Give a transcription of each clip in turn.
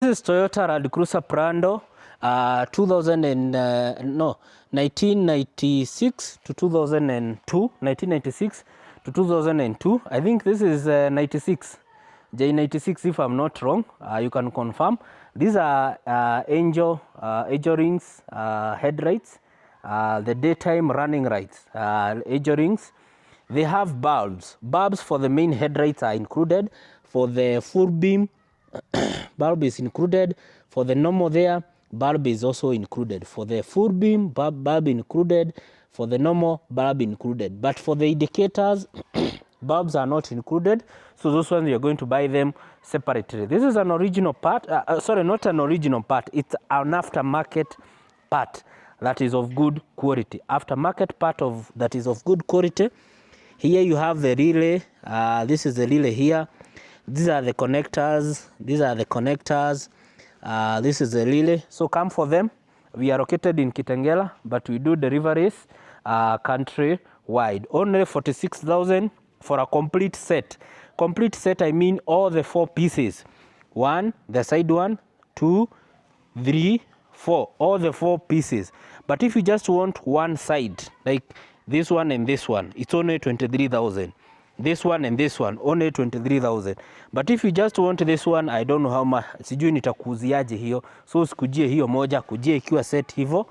is Toyota Land Cruiser Prado, 1996 to 2002, 1996 to 2002. I think this is 96, J96 if I'm not wrong. You can confirm. These are angel rings headlights, the daytime running lights, angel rings. They have bulbs. Bulbs for the main headlights are included. For the full beam, bulb is included. For the normal there, bulb is also included. For the full beam, bulb included. For the normal, bulb included. But for the indicators, bulbs are not included. So those ones you're going to buy them separately. This is an original part. Sorry, not an original part. It's an aftermarket part that is of good quality. Aftermarket part that is of good quality. Here you have the relay. This is the relay here. These are the connectors. These are the connectors. This is the relay. So come for them. We are located in Kitengela, but we do deliveries country wide. Only 46,000 for a complete set. Complete set, I mean all the 4 pieces. 1, the side 1, 2, 3, 4. All the 4 pieces. But if you just want one side, like this one and this one, it's only 23,000. This one and this one, only 23,000. But if you just want this one, I don't know how much. Sijui nitakuuziaje hiyo. So usikujie hiyo moja, kujie ikiwa set hivyo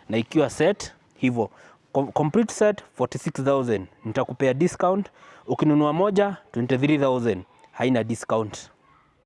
na ikiwa set hivyo. Complete set 46,000. Nitakupea discount. Ukinunua moja 23,000. Haina discount.